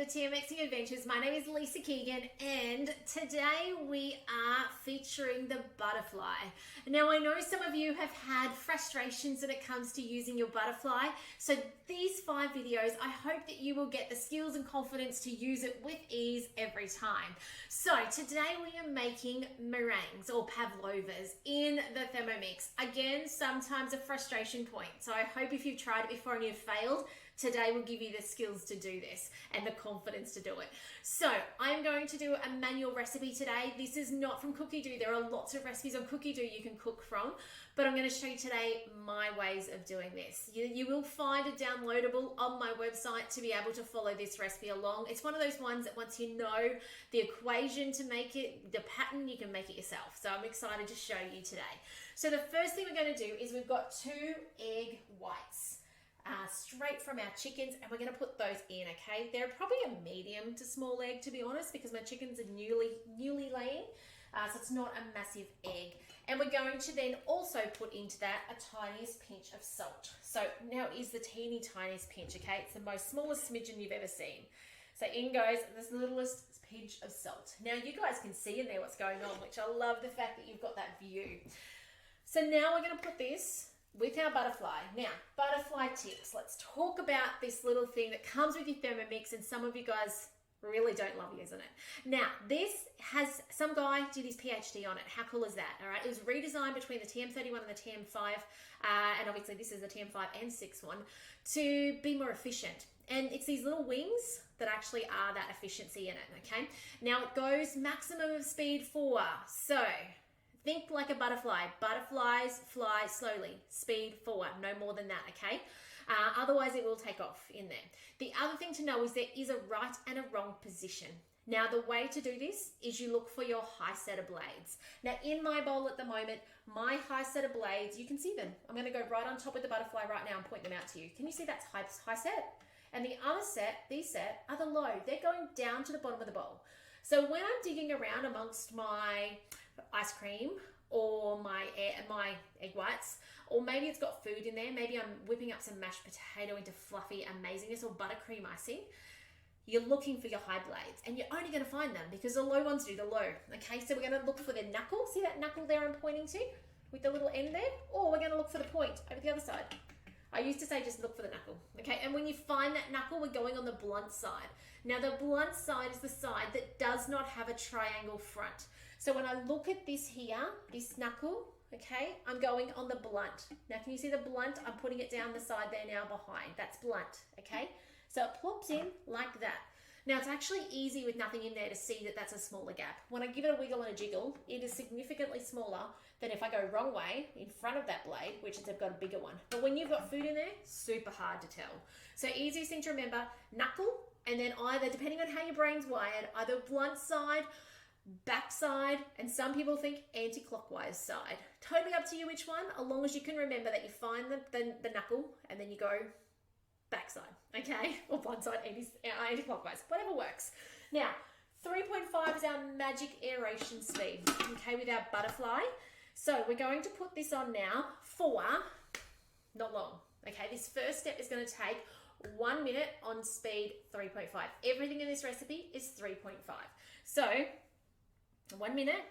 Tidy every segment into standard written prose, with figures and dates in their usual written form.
TMXing Adventures. My name is Lisa Keegan, and today we are featuring the butterfly. Now, I know some of you have had frustrations when it comes to using your butterfly, so these 5 videos, I hope that you will get the skills and confidence to use it with ease every time. So today we are making meringues or pavlovas in the Thermomix. Again, sometimes a frustration point, so I hope if you've tried it before and you've failed, today will give you the skills to do this and the confidence to do it. So I'm going to do a manual recipe today. This is not from Cookie Doo. There are lots of recipes on Cookie Doo you can cook from, but I'm going to show you today my ways of doing this. You will find it downloadable on my website to be able to follow this recipe along. It's one of those ones that once you know the equation to make it, the pattern, you can make it yourself. So I'm excited to show you today. So the first thing we're going to do is we've got 2 egg whites. Straight from our chickens, and we're going to put those in. Okay, they're probably a medium to small egg, to be honest, because my chickens are newly laying, so it's not a massive egg. And we're going to then also put into that a tiniest pinch of salt. So now is the teeny tiniest pinch. Okay, it's the most smallest smidgen you've ever seen. So in goes this littlest pinch of salt. Now you guys can see in there what's going on, which I love the fact that you've got that view. So now we're going to put this with our butterfly. Now, butterfly tips. Let's talk about this little thing that comes with your Thermomix, and some of you guys really don't love using it. Now, this has, some guy did his PhD on it. How cool is that? All right, it was redesigned between the TM31 and the TM5, and obviously this is the TM5 and 6 one, to be more efficient. And it's these little wings that actually are that efficiency in it, okay? Now, it goes maximum of speed 4. So, think like a butterfly. Butterflies fly slowly, speed 4, no more than that, okay? Otherwise, it will take off in there. The other thing to know is there is a right and a wrong position. Now, the way to do this is you look for your high setter blades. Now, in my bowl at the moment, my high setter blades, you can see them. I'm going to go right on top with the butterfly right now and point them out to you. Can you see that's high set? And the other set, these set, are the low. They're going down to the bottom of the bowl. So when I'm digging around amongst my ice cream or my egg whites, or maybe it's got food in there, maybe I'm whipping up some mashed potato into fluffy amazingness or buttercream icing, you're looking for your high blades, and you're only going to find them because the low ones do the low. Okay, so we're going to look for the knuckle. See that knuckle there I'm pointing to with the little end there? Or we're going to look for the point over the other side. I used to say just look for the knuckle, okay? And when you find that knuckle, we're going on the blunt side. Now, the blunt side is the side that does not have a triangle front. So when I look at this here, this knuckle, okay, I'm going on the blunt. Now, can you see the blunt? I'm putting it down the side there now behind. That's blunt, okay? So it plops in like that. Now, it's actually easy with nothing in there to see that that's a smaller gap. When I give it a wiggle and a jiggle, it is significantly smaller than if I go wrong way in front of that blade, which is I've got a bigger one. But when you've got food in there, super hard to tell. So easiest thing to remember, knuckle, and then either, depending on how your brain's wired, either blunt side, back side, and some people think anti-clockwise side. Totally up to you which one, as long as you can remember that you find the knuckle and then you go backside, okay? Or blunt side, anti-clockwise, whatever works. Now, 3.5 is our magic aeration speed, okay, with our butterfly. So we're going to put this on now for not long, okay? This first step is going to take 1 minute on speed 3.5. Everything in this recipe is 3.5. So 1 minute,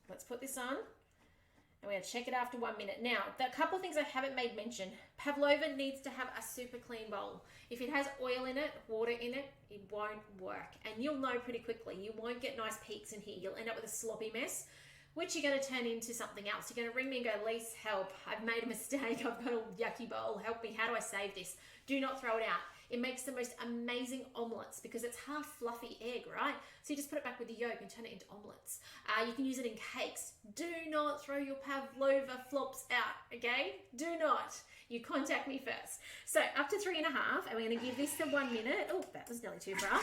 let's put this on. And we're going to check it after 1 minute. Now, a couple of things I haven't made mention. Pavlova needs to have a super clean bowl. If it has oil in it, water in it, it won't work. And you'll know pretty quickly. You won't get nice peaks in here. You'll end up with a sloppy mess, which you're going to turn into something else. You're going to ring me and go, Lise, help. I've made a mistake. I've got a yucky bowl. Help me. How do I save this? Do not throw it out. It makes the most amazing omelets because it's half fluffy egg, right? So you just put it back with the yolk and turn it into omelets. You can use it in cakes. Do not throw your pavlova flops out, okay? Do not. You contact me first. So up to 3.5, and we're going to give this to 1 minute. Oh, that was nearly too far.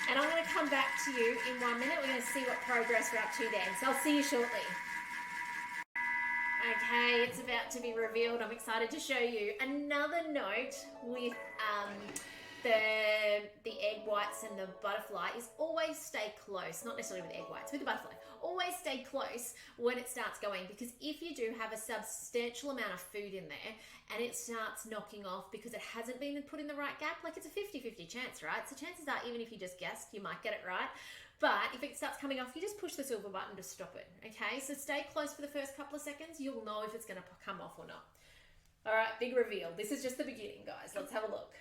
And I'm going to come back to you in 1 minute. We're going to see what progress we're up to then. So I'll see you shortly. Okay, it's about to be revealed. I'm excited to show you. Another note with the egg whites and the butterfly is always stay close. Not necessarily with the egg whites, with the butterfly. always stay close when it starts going, because if you do have a substantial amount of food in there and it starts knocking off because it hasn't been put in the right gap, like it's a 50-50 chance, right? So chances are, even if you just guessed, you might get it right. But if it starts coming off, you just push the silver button to stop it, okay? So stay close for the first couple of seconds. You'll know if it's going to come off or not. All right, big reveal. This is just the beginning, guys. Let's have a look.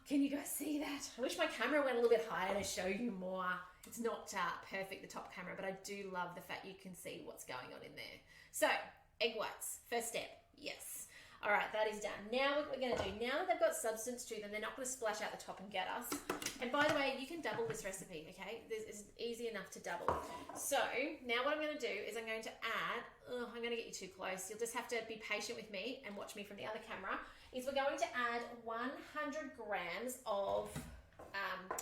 Can you guys see that? I wish my camera went a little bit higher to show you more. It's not perfect, the top camera, but I do love the fact you can see what's going on in there. So, egg whites, first step, yes. All right, that is done. Now what we're going to do, now that they've got substance to them, they're not going to splash out the top and get us. And by the way, you can double this recipe, okay? This is easy enough to double. So now what I'm going to do is I'm going to add, I'm going to get you too close. You'll just have to be patient with me and watch me from the other camera. Is we're going to add 100 grams of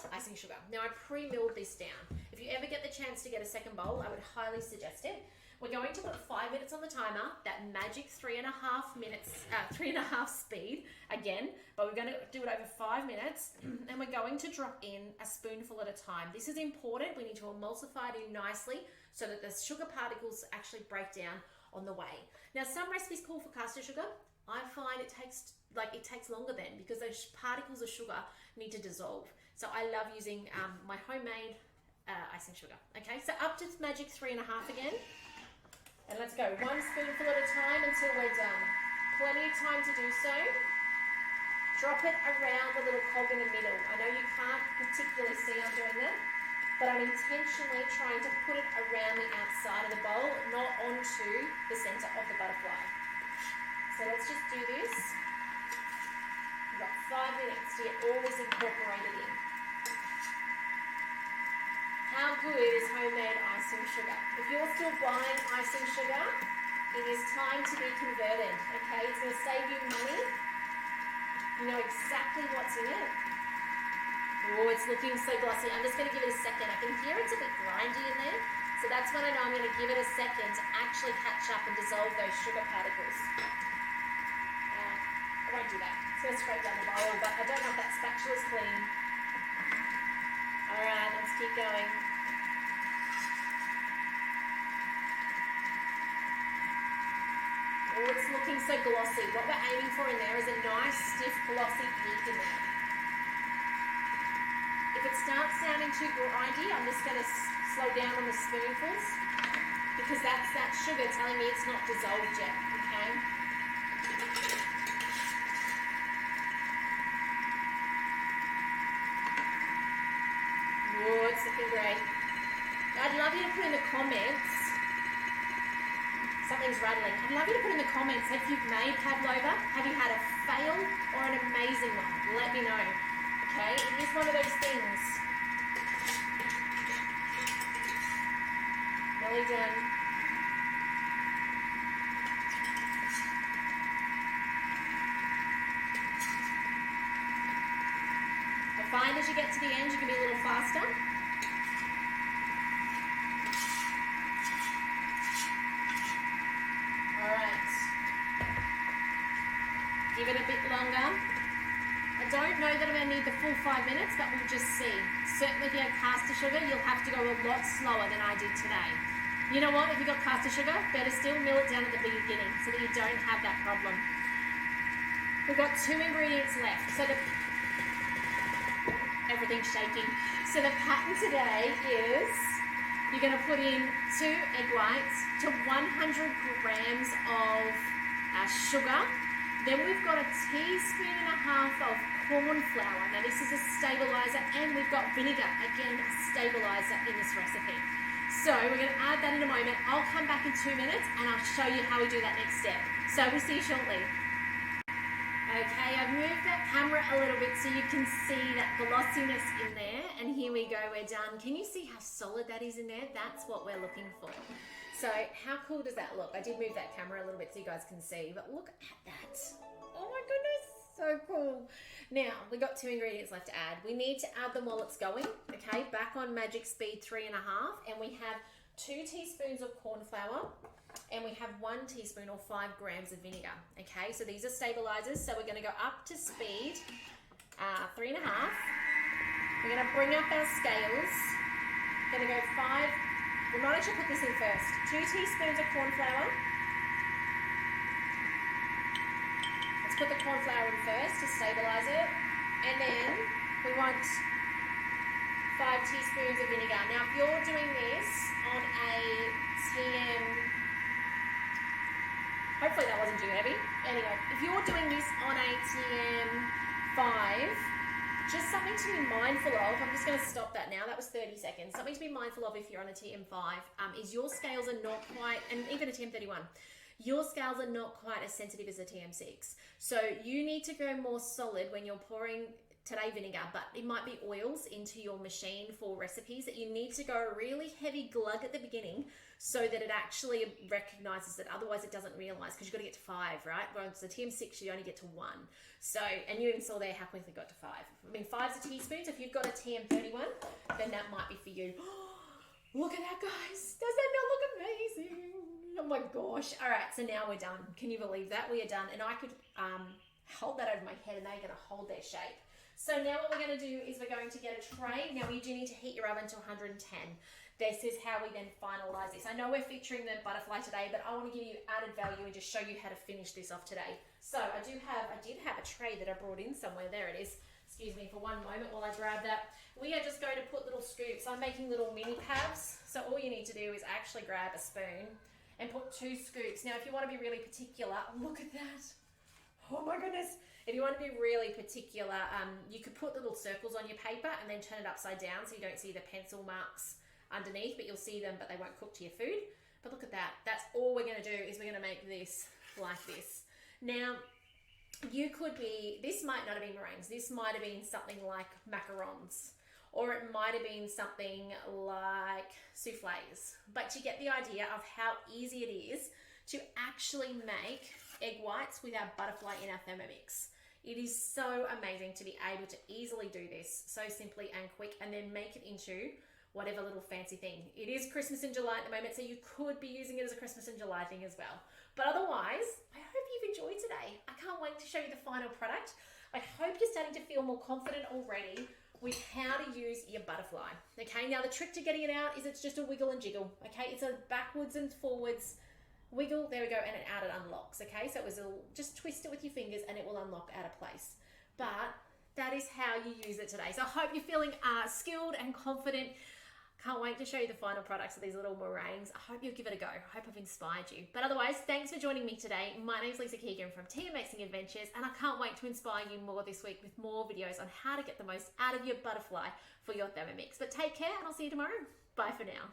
icing sugar. Now I pre-milled this down. If you ever get the chance to get a second bowl, I would highly suggest it. We're going to put 5 minutes on the timer, that magic 3.5 minutes, 3.5 speed again, but we're going to do it over 5 minutes, and we're going to drop in a spoonful at a time. This is important. We need to emulsify it in nicely so that the sugar particles actually break down on the way. Now, some recipes call for caster sugar. I find it takes longer then, because those particles of sugar need to dissolve. So I love using my homemade icing sugar. Okay, so up to magic 3.5 again. And let's go 1 spoonful at a time until we're done. Plenty of time to do so. Drop it around the little cog in the middle. I know you can't particularly see I'm doing that, but I'm intentionally trying to put it around the outside of the bowl, not onto the center of the butterfly. So let's just do this. We've got 5 minutes to get all this incorporated in. How good is homemade icing sugar? If you're still buying icing sugar, it is time to be converted, okay? It's going to save you money. You know exactly what's in it. Oh, it's looking so glossy. I'm just going to give it a second. I can hear it's a bit grindy in there, so that's when I know I'm going to give it a second to actually catch up and dissolve those sugar particles. I won't do that. It's going to scrape down the bowl, but I don't know if that spatula's clean. All right, let's keep going. Oh, it's looking so glossy. What we're aiming for in there is a nice, stiff, glossy peak in there. If it starts sounding too grindy, I'm just going to slow down on the spoonfuls, because that's that sugar telling me it's not dissolved yet, okay? Oh, it's looking great. I'd love you to put in the comments. Something's rattling. I'd love you to put in the comments if you've made pavlova. Have you had a fail or an amazing one? Let me know. Okay, it is one of those things. Nearly done. I find as you get to the end, you can be a little faster. Alright. Give it a bit longer. I don't know that I'm going to need the full 5 minutes, but we'll just see. Certainly if you have caster sugar, you'll have to go a lot slower than I did today. You know what? If you've got caster sugar, better still mill it down at the beginning so that you don't have that problem. We've got 2 ingredients left. So everything's shaking. So the pattern today is you're going to put in 2 egg whites to 100 grams of sugar. Then we've got a teaspoon and a half of corn flour. Now this is a stabilizer, and we've got vinegar, again a stabilizer in this recipe. So we're going to add that in a moment. I'll come back in 2 minutes and I'll show you how we do that next step. So we'll see you shortly. Okay, I've moved that camera a little bit so you can see that glossiness in there. And here we go, we're done. Can you see how solid that is in there? That's what we're looking for. So how cool does that look? I did move that camera a little bit so you guys can see, but look at that. Oh my goodness, so cool. Now, we've got 2 ingredients left to add. We need to add them while it's going, okay? Back on magic speed 3.5, and we have 2 teaspoons of corn flour, and we have 1 teaspoon or 5 grams of vinegar, okay? So these are stabilizers, so we're gonna go up to speed 3.5. We're gonna bring up our scales. Gonna go 5 We might actually put this in first. 2 teaspoons of corn flour. Let's put the corn flour in first to stabilize it. And then we want 5 teaspoons of vinegar. Now, if you're doing this on a TM, hopefully that wasn't too heavy. Anyway, if you're doing this on a TM5, just something to be mindful of, I'm just going to stop that now, that was 30 seconds. Something to be mindful of if you're on a TM5 is your scales are not quite, and even a TM31, your scales are not quite as sensitive as a TM6. So you need to go more solid when you're pouring today vinegar, but it might be oils into your machine for recipes that you need to go a really heavy glug at the beginning so that it actually recognizes it. Otherwise it doesn't realize, because you've got to get to 5, right? Whereas the TM6 you only get to 1. So, and you even saw there how quickly got to 5. I mean, 5's a teaspoon, so if you've got a TM31, then that might be for you. Look at that, guys. Does that not look amazing? Oh my gosh. All right, so now we're done. Can you believe that? We are done. And I could hold that over my head and they're going to hold their shape. So now what we're going to do is we're going to get a tray. Now you do need to heat your oven to 110. This is how we then finalize this. I know we're featuring the butterfly today, but I want to give you added value and just show you how to finish this off today. So I did have a tray that I brought in somewhere. There it is. Excuse me for one moment while I grab that. We are just going to put little scoops. I'm making little mini pavs. So all you need to do is actually grab a spoon and put 2 scoops. Now if you want to be really particular, look at that. Oh my goodness. If you want to be really particular, you could put little circles on your paper and then turn it upside down so you don't see the pencil marks underneath, but you'll see them, but they won't cook to your food. But look at that. That's all we're going to do is we're going to make this like this. Now, you could be, this might not have been meringues. This might have been something like macarons, or it might have been something like souffles. But you get the idea of how easy it is to actually make egg whites with our butterfly in our Thermomix. It is so amazing to be able to easily do this so simply and quick, and then make it into whatever little fancy thing. It is Christmas in July at the moment, so you could be using it as a Christmas in July thing as well. But otherwise, I hope you've enjoyed today. I can't wait to show you the final product. I hope you're starting to feel more confident already with how to use your butterfly. Okay, now the trick to getting it out is it's just a wiggle and jiggle. Okay, it's a backwards and forwards wiggle, there we go, and out it unlocks. Okay, so it was just twist it with your fingers and it will unlock out of place. But that is how you use it today. So I hope you're feeling skilled and confident. Can't wait to show you the final products of these little meringues. I hope you'll give it a go. I hope I've inspired you. But otherwise, thanks for joining me today. My name's Lisa Keegan from Thermomix Adventures, and I can't wait to inspire you more this week with more videos on how to get the most out of your butterfly for your Thermomix. But take care, and I'll see you tomorrow. Bye for now.